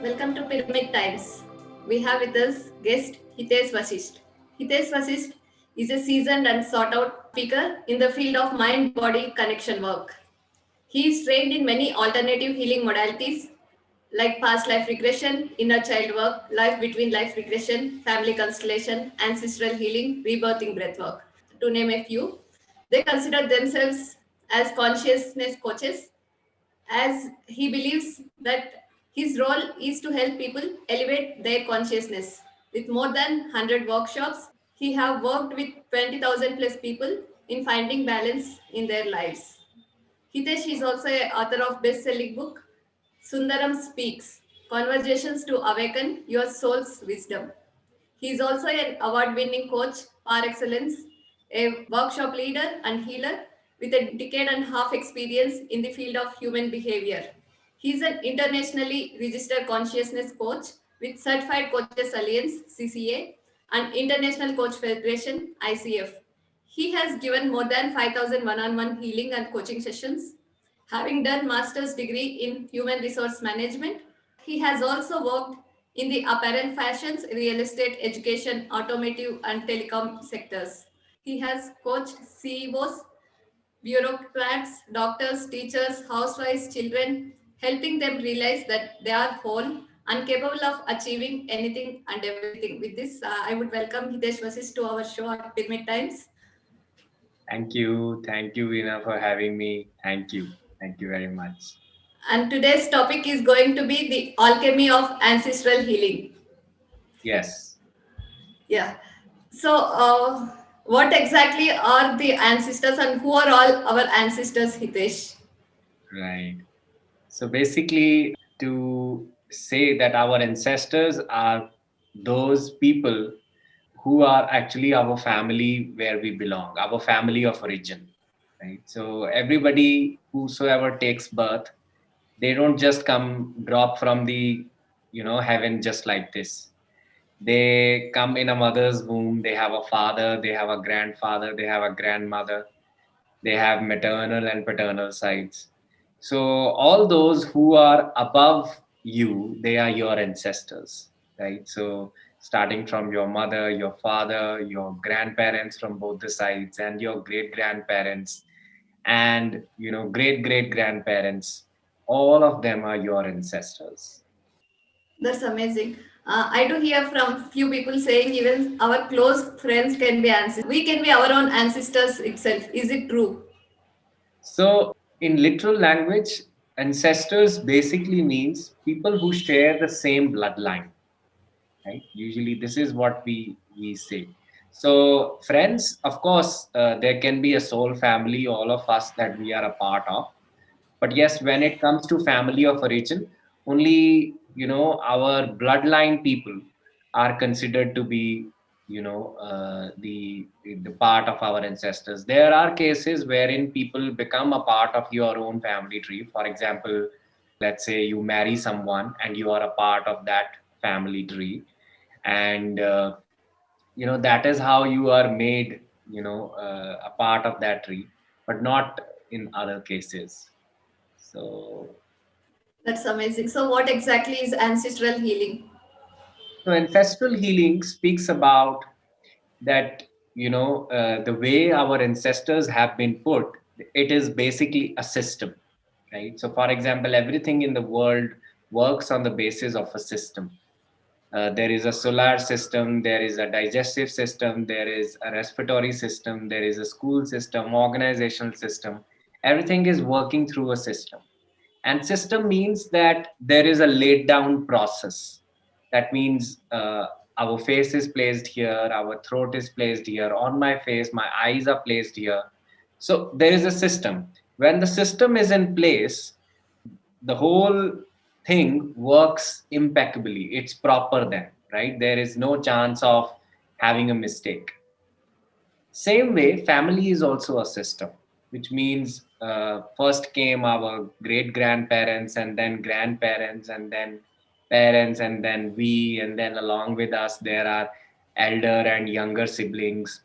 Welcome to Pyramid Times. We have with us guest Hitesh Vasist. Hitesh Vasist is a seasoned and sought out speaker in the field of mind body connection work. He is trained in many alternative healing modalities like past life regression, inner child work, life between life regression, family constellation, ancestral healing, rebirthing breathwork, to name a few. They consider themselves as consciousness coaches, as he believes that his role is to help people elevate their consciousness. With more than 100 workshops, he have worked with 20,000 plus people in finding balance in their lives. Hitesh is also a author of best-selling book Sundaram Speaks: Conversations to Awaken Your Soul's Wisdom. He is also an award-winning coach par excellence, a workshop leader and healer with a decade and a half experience in the field of human behavior. He is an internationally registered consciousness coach with Certified Coaches Alliance (CCA) and International Coach Federation (ICF). He has given more than 5,000 one-on-one healing and coaching sessions, having done master's degree in human resource management. He has also worked in the apparel fashions, real estate, education, automotive and telecom sectors. He has coached CEOs, bureaucrats, doctors, teachers, housewives, children, helping them realize that they are whole and capable of achieving anything and everything. With this, I would welcome Hitesh Vasist to our show at Pyramid Times. Thank you. Thank you, Veena, for having me. Thank you. Thank you very much. And today's topic is going to be the alchemy of ancestral healing. Yes, Yeah. So, what exactly are the ancestors and who are all our ancestors, Hitesh? right. So basically, to say that our ancestors are those people who are actually our family where we belong, our family of origin, right? So everybody whosoever takes birth, they don't just come drop from the, heaven just like this. They come in a mother's womb. They have a father, they have a grandfather, they have a grandmother, they have maternal and paternal sides. So all those who are above you, they are your ancestors, right? So starting from your mother, your father, your grandparents from both the sides, and your great grandparents, and great great grandparents, all of them are your ancestors. That's amazing. I do hear from few people saying even our close friends can be ancestors. We can be our own ancestors itself. Is it true? So, in literal language, ancestors basically means people who share the same bloodline, right? Usually, this is what we say. So, friends, of course, there can be a soul family, all of us that we are a part of. But yes, when it comes to family of origin, only our bloodline people are considered to be the part of our ancestors. There are cases wherein people become a part of your own family tree. For example, let's say you marry someone and you are a part of that family tree, and that is how you are made a part of that tree, but not in other cases. So, That's amazing. So, what exactly is ancestral healing? so ancestral healing speaks about that, the way our ancestors have been put, it is basically a system, right? So, for example, everything in the world works on the basis of a system. There is a solar system, there is a digestive system, there is a respiratory system, there is a school system, organizational system. Everything is working through a system. And system means that there is a laid down process. That means our face is placed here, our throat is placed here, on my face, my eyes are placed here. So there is a system. When the system is in place, the whole thing works impeccably. It's proper then, right? There is no chance of having a mistake. Same way, family is also a system, which means first came our great grandparents, and then grandparents, and then parents, and then we, and then along with us, there are elder and younger siblings.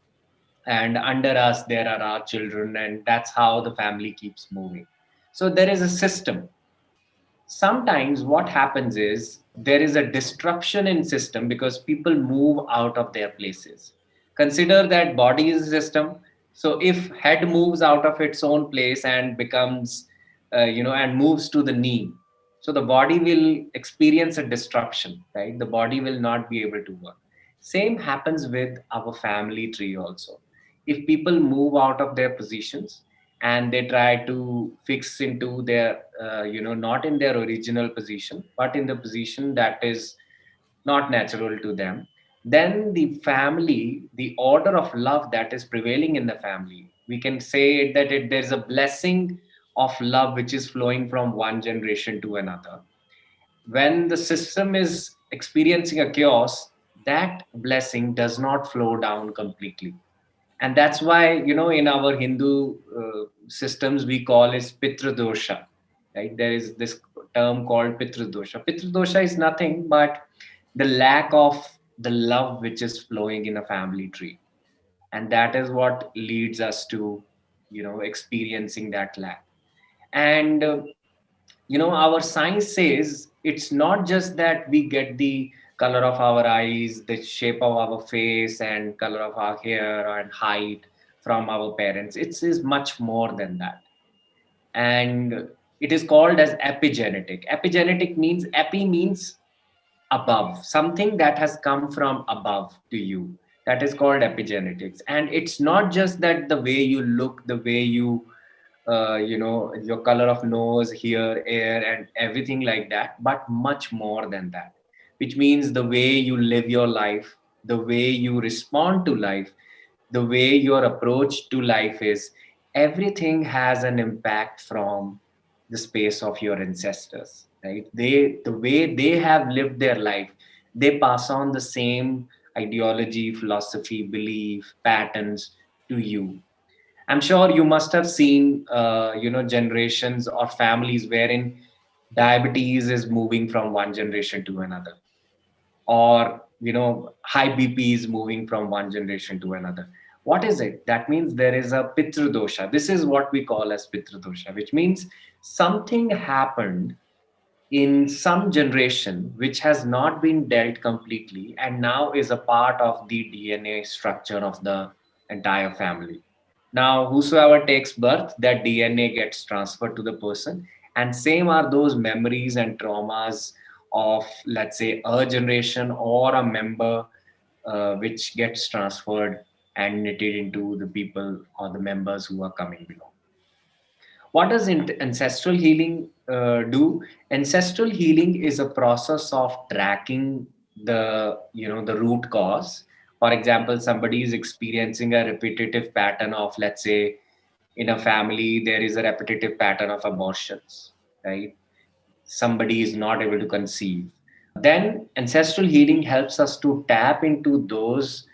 And under us, there are our children, and that's how the family keeps moving. So there is a system. Sometimes what happens is there is a disruption in system because people move out of their places. Consider that body is a system. So if head moves out of its own place and becomes, and moves to the knee, so the body will experience a disruption, right? The body will not be able to work. Same happens with our family tree also. If people move out of their positions and they try to fix into their, not in their original position, but in the position that is not natural to them, then the family, the order of love that is prevailing in the family, we can say that there's a blessing of love which is flowing from one generation to another. When the system is experiencing a chaos, that blessing does not flow down completely. And that's why, in our Hindu systems, we call it pitradosha, right? There is this term called pitradosha. Pitradosha is nothing but the lack of the love which is flowing in a family tree, and that is what leads us to, experiencing that lack. And our science says it's not just that we get the color of our eyes, the shape of our face, and color of our hair and height from our parents. It is much more than that. And it is called as epigenetic. Epigenetic means, epi means above, something that has come from above to you. That is called epigenetics. And it's not just that the way you look, the way you, your color of nose, hair, air, and everything like that, but much more than that, which means the way you live your life, the way you respond to life, the way your approach to life is, everything has an impact from the space of your ancestors, right? The way they have lived their life, they pass on the same ideology, philosophy, belief, patterns to you. I'm sure you must have seen, generations or families wherein diabetes is moving from one generation to another, or high BP is moving from one generation to another. What is it? That means there is a pitru. This is what we call as pitru, which means something happened in some generation which has not been dealt completely and now is a part of the DNA structure of the entire family. Now, whosoever takes birth, that DNA gets transferred to the person, and same are those memories and traumas of, let's say, a generation or a member, which gets transferred and knitted into the people or the members who are coming below. What does ancestral healing do? Ancestral healing is a process of tracking the root cause. For example, somebody is experiencing a repetitive pattern of, let's say, in a family there is a repetitive pattern of abortions, right? Somebody is not able to conceive. Then ancestral healing helps us to tap into those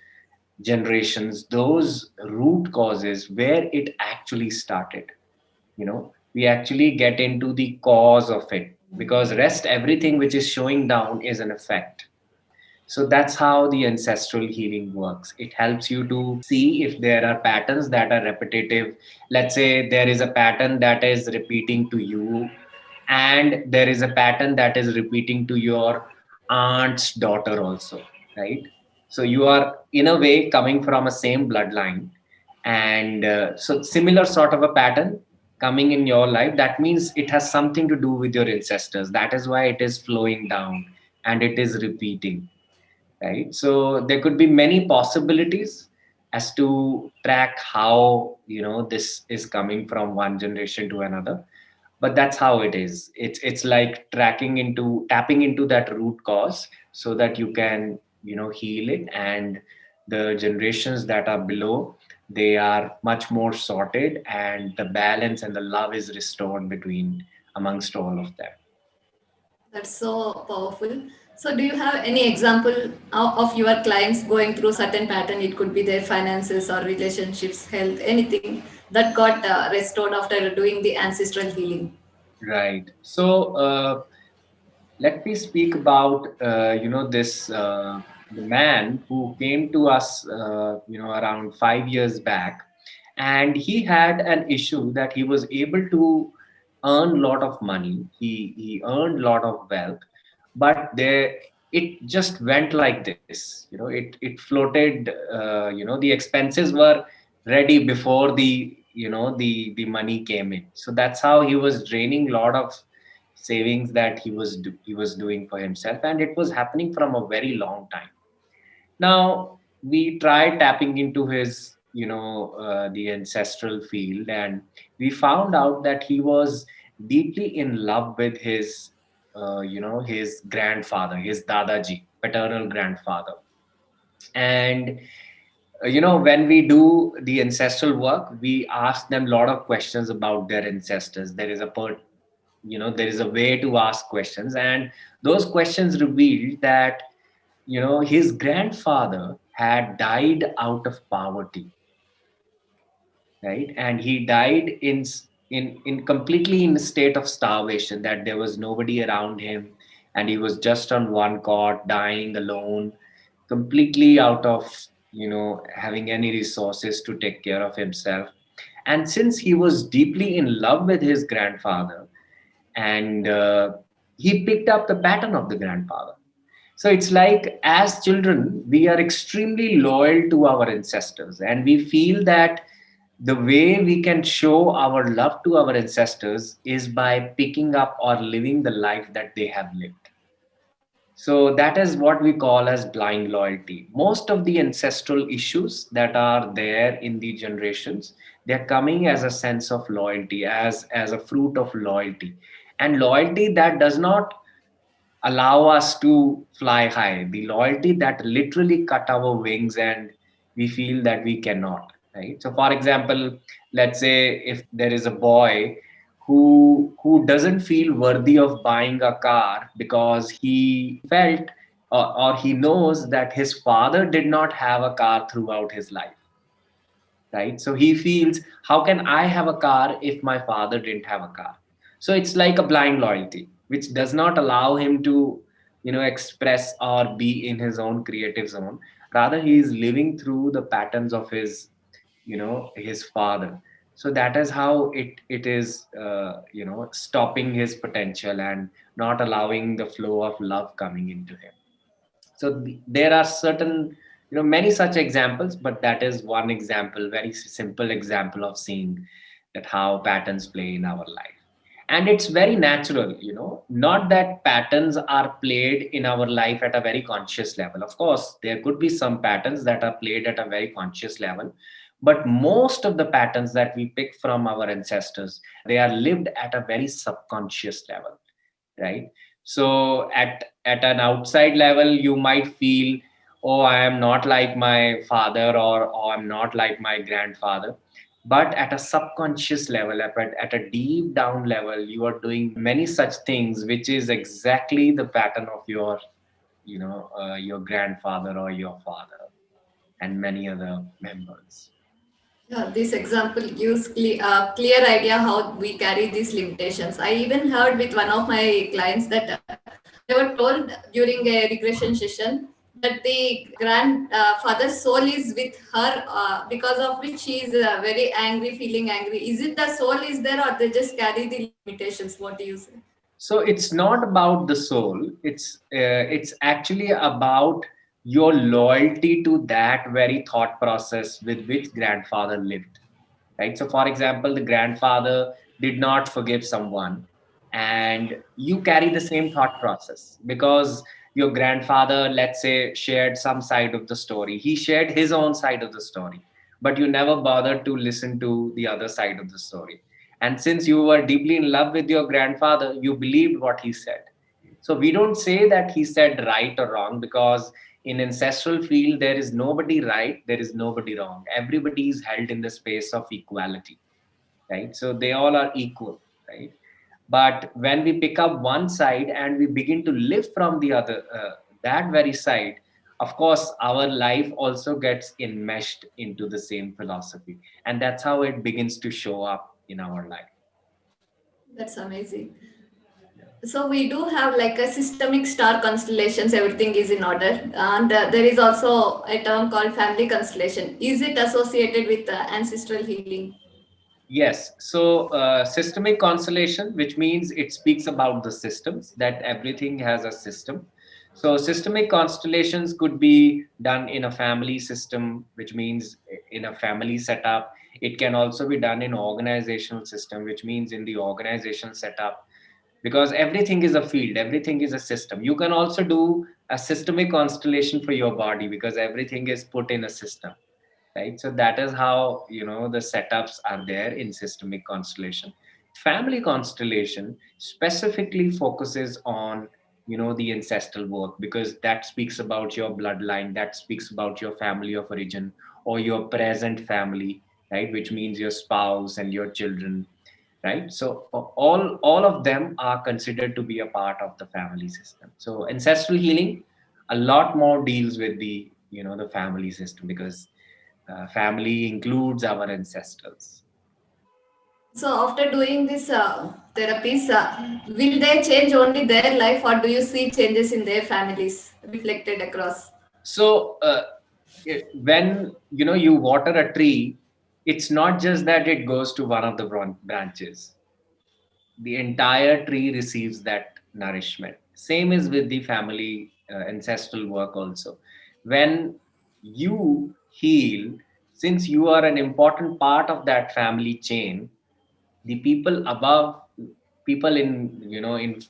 generations, those root causes where it actually started. We actually get into the cause of it, because rest everything which is showing down is an effect. So that's how the ancestral healing works. It helps you to see if there are patterns that are repetitive. Let's say there is a pattern that is repeating to you, and there is a pattern that is repeating to your aunt's daughter also, right? So you are in a way coming from a same bloodline, and so similar sort of a pattern coming in your life. That means it has something to do with your ancestors. That is why it is flowing down and it is repeating, right? So there could be many possibilities as to track how this is coming from one generation to another, but that's how it is. It's like tapping into that root cause so that you can heal it, and the generations that are below, they are much more sorted, and the balance and the love is restored between amongst all of them. That's so powerful. So, do you have any example of your clients going through certain pattern? It could be their finances or relationships, health, anything that got restored after doing the ancestral healing. Right. So let me speak about this the man who came to us around 5 years back, and he had an issue that he was able to earn a lot of money. He earned a lot of wealth, but there it just went like this. It floated. The expenses were ready before the money came in. So that's how he was draining a lot of savings that he was doing for himself, and it was happening from a very long time. Now we tried tapping into his, the ancestral field, and we found out that he was deeply in love with his grandfather, his Dadaji, paternal grandfather. And when we do the ancestral work, we ask them a lot of questions about their ancestors. There is a way to ask questions, and those questions revealed that his grandfather had died out of poverty, right? And he died in completely in a state of starvation, that there was nobody around him, and he was just on one cot dying alone, completely out of having any resources to take care of himself. And since he was deeply in love with his grandfather, and he picked up the pattern of the grandfather. So it's like, as children, we are extremely loyal to our ancestors, and we feel that the way we can show our love to our ancestors is by picking up or living the life that they have lived. So that is what we call as blind loyalty. Most of the ancestral issues that are there in the generations, they're coming as a sense of loyalty, as a fruit of loyalty. And loyalty that does not allow us to fly high, the loyalty that literally cut our wings and we feel that we cannot, right? So for example, let's say if there is a boy who doesn't feel worthy of buying a car because he felt, or he knows that his father did not have a car throughout his life, right? So he feels, how can I have a car if my father didn't have a car? So it's like a blind loyalty, which does not allow him to, express or be in his own creative zone. Rather, he is living through the patterns of his father. So that is how it is, stopping his potential and not allowing the flow of love coming into him. So there are certain, many such examples, but that is one example, very simple example of seeing that how patterns play in our life. And it's very natural, not that patterns are played in our life at a very conscious level. Of course, there could be some patterns that are played at a very conscious level, but most of the patterns that we pick from our ancestors, they are lived at a very subconscious level, right? So at an outside level, you might feel, oh, I am not like my father, or I'm not like my grandfather. But at a subconscious level, at a deep down level, you are doing many such things, which is exactly the pattern of your grandfather or your father and many other members. Yeah, this example gives clear idea how we carry these limitations. I even heard with one of my clients that they were told during a regression session that the grandfather's soul is with her, because of which she is very angry, feeling angry. Is it the soul is there, or they just carry the limitations? What do you say? So it's not about the soul. It's actually about your loyalty to that very thought process with which grandfather lived, right? So for example, the grandfather did not forgive someone, and you carry the same thought process because your grandfather, let's say, shared some side of the story. He shared his own side of the story, but you never bothered to listen to the other side of the story. And since you were deeply in love with your grandfather, you believed what he said. So we don't say that he said right or wrong, because in ancestral field there is nobody right, there is nobody wrong. Everybody is held in the space of equality, right? So they all are equal, right? But when we pick up one side and we begin to live from the other, that very side, of course our life also gets enmeshed into the same philosophy, and that's how it begins to show up in our life. That's amazing. So we do have like a systemic star constellations, everything is in order. And there is also a term called family constellation. Is it associated with ancestral healing? Yes. So, systemic constellation, which means it speaks about the systems, that everything has a system. So, systemic constellations could be done in a family system, which means in a family setup. It can also be done in organizational system, which means in the organizational setup, because everything is a field, everything is a system. You can also do a systemic constellation for your body because everything is put in a system, right? So that is how, the setups are there in systemic constellation. Family constellation specifically focuses on, the ancestral work, because that speaks about your bloodline, that speaks about your family of origin or your present family, right? Which means your spouse and your children, right? So all of them are considered to be a part of the family system. So ancestral healing a lot more deals with the, the family system, because family includes our ancestors. So after doing this therapies, will they change only their life, or do you see changes in their families reflected across? So when you water a tree, it's not just that it goes to one of the branches. The entire tree receives that nourishment. Same is with the family ancestral work also. When you heal, since you are an important part of that family chain, the people above, people in, in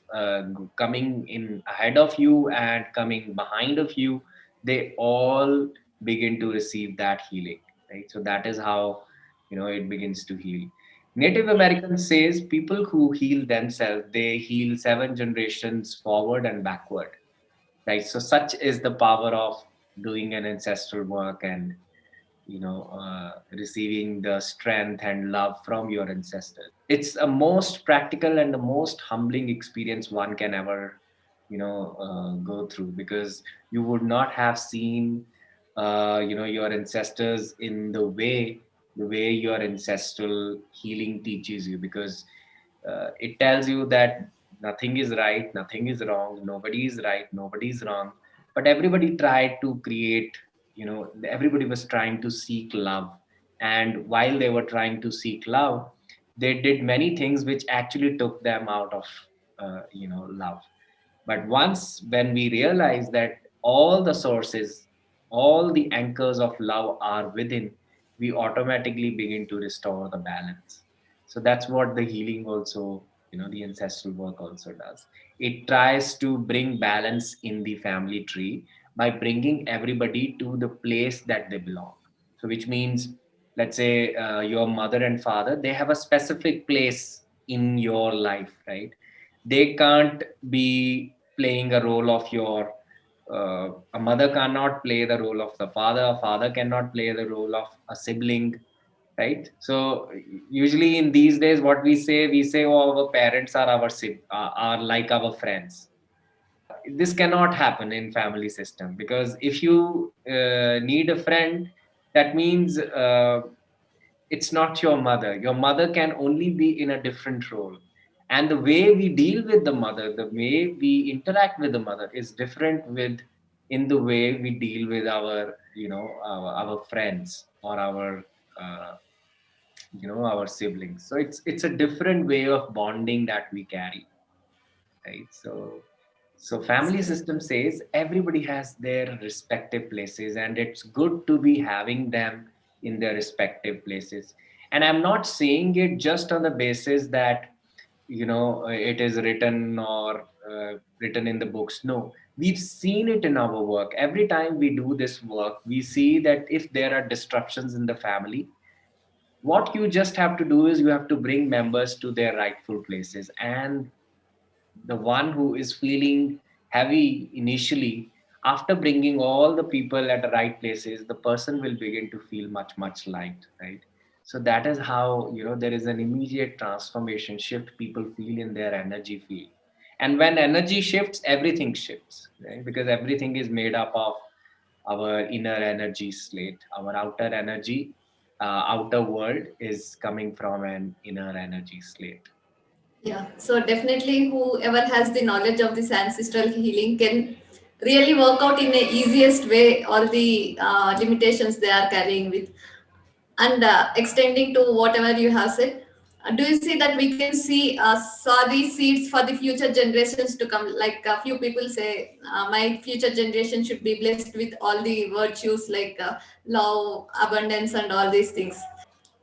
coming in ahead of you and coming behind of you, they all begin to receive that healing, right? So that is how, it begins to heal. Native American says people who heal themselves, they heal 7 generations forward and backward, right? So such is the power of doing an ancestral work, and receiving the strength and love from your ancestors. It's a most practical and the most humbling experience one can ever, go through, because you would not have seen, your ancestors in the way your ancestral healing teaches you, because it tells you that nothing is right, nothing is wrong, nobody is right, nobody is wrong, but everybody tried to create, everybody was trying to seek love. And while they were trying to seek love, they did many things which actually took them out of, love. But once when we realize that all the sources, all the anchors of love are within, we automatically begin to restore the balance. So that's what the healing also, the ancestral work also does. It tries to bring balance in the family tree by bringing everybody to the place that they belong. So, which means, let's say, your mother and father, they have a specific place in your life, right? They can't be playing a role of your, a mother cannot play the role of the father, a father cannot play the role of a sibling, right? So usually in these days, what we say, oh, our parents are are like our friends. This cannot happen in family system, because if you need a friend, that means it's not your mother. Your mother can only be in a different role, and the way we deal with the mother, the way we interact with the mother is different with in the way we deal with our, our friends or our, uh, our siblings. So it's a different way of bonding that we carry, right? So family system says everybody has their respective places, and it's good to be having them in their respective places. And I'm not saying it just on the basis that, it is written or written in the books. No, we've seen it in our work. Every time we do this work, we see that if there are disruptions in the family, what you just have to do is you have to bring members to their rightful places. And the one who is feeling heavy initially, after bringing all the people at the right places, the person will begin to feel much much light, right? So that is how, there is an immediate transformation shift people feel in their energy field. And when energy shifts, everything shifts, right? Because everything is made up of our inner energy slate, our outer energy, outer world is coming from an inner energy slate. Yeah, so definitely whoever has the knowledge of this ancestral healing can really work out in the easiest way all the limitations they are carrying with. And extending to whatever you have said, do you see that we can see saw these seeds for the future generations to come? Like a few people say, my future generation should be blessed with all the virtues like love, abundance, and all these things.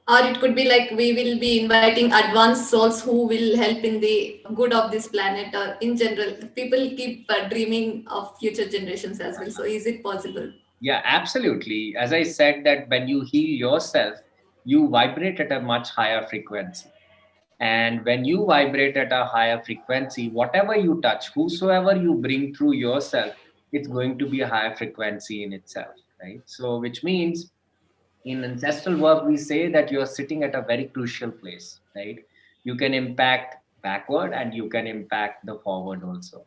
Or it could be like we will be inviting advanced souls who will help in the good of this planet, or in general, people keep dreaming of future generations as well. So, is it possible? Yeah, absolutely. As I said, that when you heal yourself, you vibrate at a much higher frequency. And when you vibrate at a higher frequency, whatever you touch, whosoever you bring through yourself, it's going to be a higher frequency in itself, right? So, which means in ancestral work, we say that you're sitting at a very crucial place, right? You can impact backward and you can impact the forward also.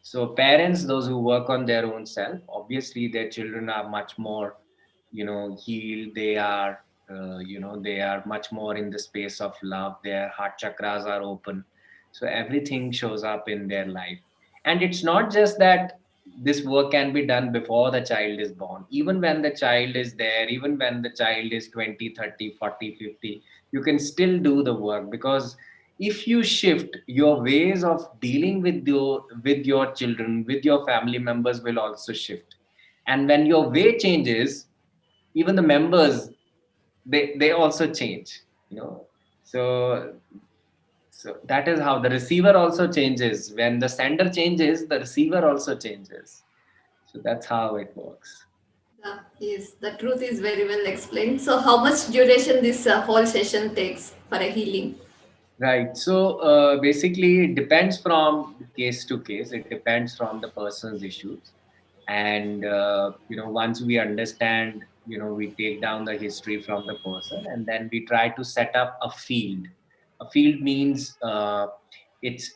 So parents, those who work on their own self, obviously their children are much more, healed. They are, they are much more in the space of love. Their heart chakras are open. So everything shows up in their life. And it's not just that this work can be done before the child is born. Even when the child is there, even when the child is 20, 30, 40, 50, you can still do the work, because if you shift your ways of dealing with your children, with your family members, will also shift. And when your way changes, even the members, they also change, so that is how the receiver also changes. When the sender changes, the receiver also changes. So that's how it works. Yes, the truth is very well explained. So, how much duration this whole session takes for a healing? Right. So basically, it depends from case to case. It depends from the person's issues, and once we understand, we take down the history from the person, and then we try to set up a field. A field means it's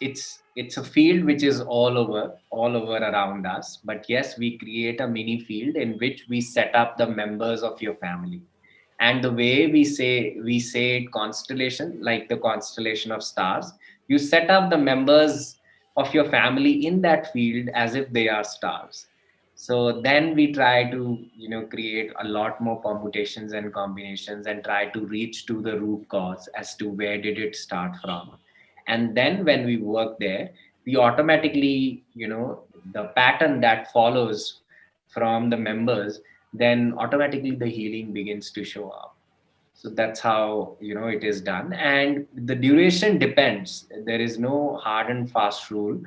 a field which is all over around us. But yes, we create a mini field in which we set up the members of your family. And the way we say it, constellation, like the constellation of stars, you set up the members of your family in that field as if they are stars. So then we try to create a lot more permutations and combinations, and try to reach to the root cause as to where did it start from. And then when we work there, we automatically, the pattern that follows from the members, then automatically the healing begins to show up. So that's how it is done. And the duration depends. There is no hard and fast rule.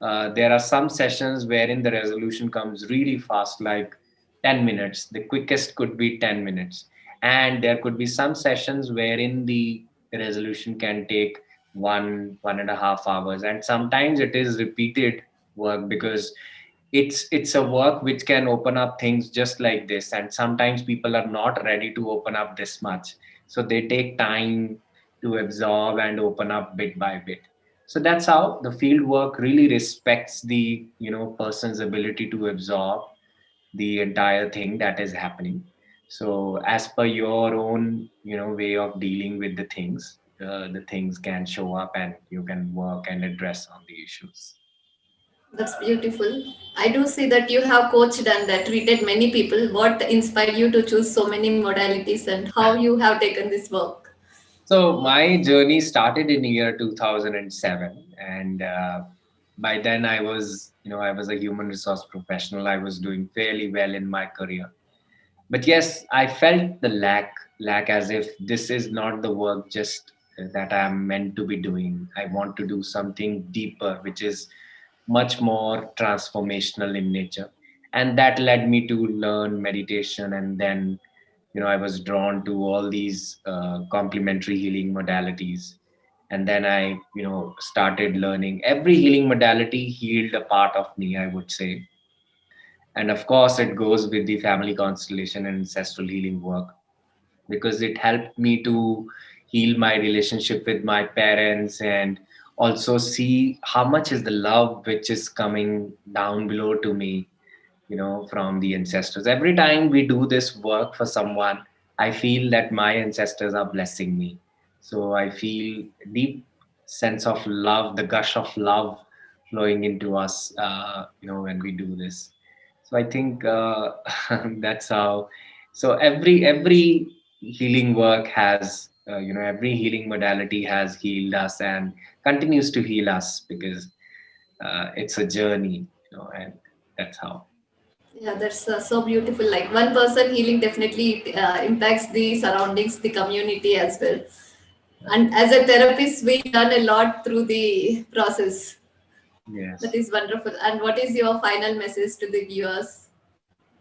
There are some sessions wherein the resolution comes really fast, like 10 minutes. The quickest could be 10 minutes. And there could be some sessions wherein the resolution can take 1.5 hours. And sometimes it is repeated work, because it's a work which can open up things just like this. And sometimes people are not ready to open up this much, so they take time to absorb and open up bit by bit. So that's how the field work really respects the person's ability to absorb the entire thing that is happening. So as per your own way of dealing with the things can show up, and you can work and address on the issues. That's beautiful. I do see that you have coached and treated many people. What inspired you to choose so many modalities, and how you have taken this work? So my journey started in year 2007, and by then I was a human resource professional. I was doing fairly well in my career, but yes, I felt the lack, as if this is not the work just that I'm meant to be doing. I want to do something deeper, which is much more transformational in nature. And that led me to learn meditation. And then I was drawn to all these complementary healing modalities. And then I started learning. Every healing modality healed a part of me, I would say. And of course, it goes with the family constellation and ancestral healing work, because it helped me to heal my relationship with my parents, and also see how much is the love which is coming down below to me, from the ancestors. Every time we do this work for someone, I feel that my ancestors are blessing me. So I feel deep sense of love, the gush of love flowing into us, when we do this. So I think that's how. So every healing work has, every healing modality has healed us and continues to heal us, because it's a journey, and that's how. Yeah, that's so beautiful. Like one person healing definitely impacts the surroundings, the community as well. And as a therapist, we learn a lot through the process. That Yes. is wonderful. And what is your final message to the viewers?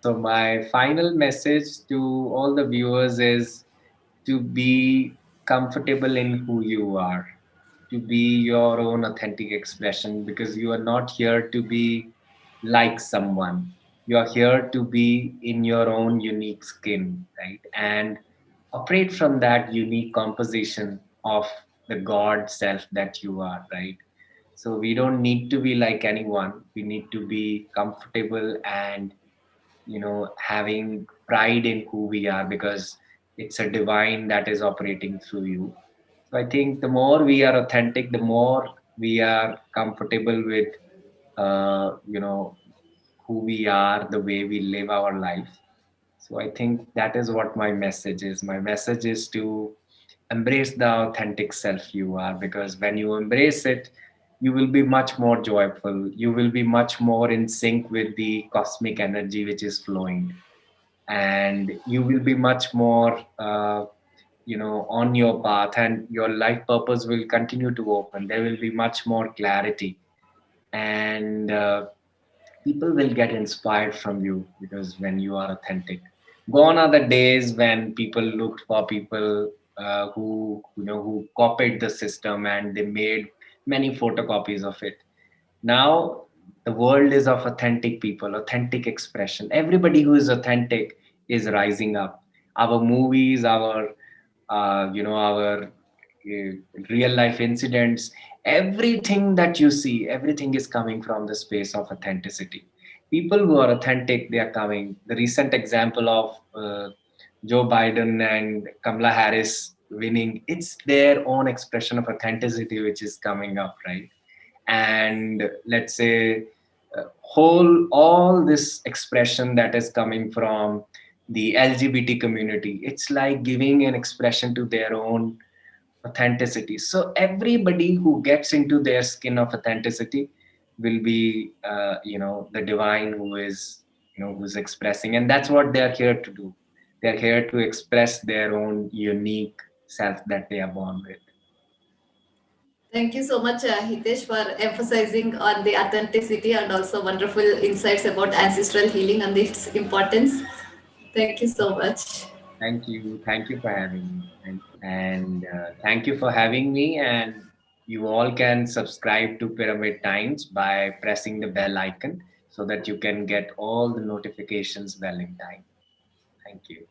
So my final message to all the viewers is to be comfortable in who you are, to be your own authentic expression, because you are not here to be like someone. You are here to be in your own unique skin, right? And operate from that unique composition of the God self that you are, right? So we don't need to be like anyone. We need to be comfortable and, having pride in who we are, because it's a divine that is operating through you. So I think the more we are authentic, the more we are comfortable with, who we are, the way we live our life. So I think that is what my message is. My message is to embrace the authentic self you are, because when you embrace it, you will be much more joyful. You will be much more in sync with the cosmic energy which is flowing, and you will be much more, on your path, and your life purpose will continue to open. There will be much more clarity, and people will get inspired from you, because when you are authentic. Gone are the days when people looked for people who copied the system and they made many photocopies of it. Now the world is of authentic people, authentic expression. Everybody who is authentic is rising up. Our movies, our real life incidents, everything that you see, everything is coming from the space of authenticity. People who are authentic, they are coming. The recent example of Joe Biden and Kamala Harris winning, it's their own expression of authenticity which is coming up, right? And let's say, whole all this expression that is coming from the LGBT community, it's like giving an expression to their own authenticity. So everybody who gets into their skin of authenticity will be, the divine who is, who's expressing, and that's what they're here to do. They're here to express their own unique self that they are born with. Thank you so much, Hitesh, for emphasizing on the authenticity and also wonderful insights about ancestral healing and its importance. Thank you so much. Thank you. Thank you for having me. And thank you for having me. And you all can subscribe to Pyramid Times by pressing the bell icon, so that you can get all the notifications well in time. Thank you.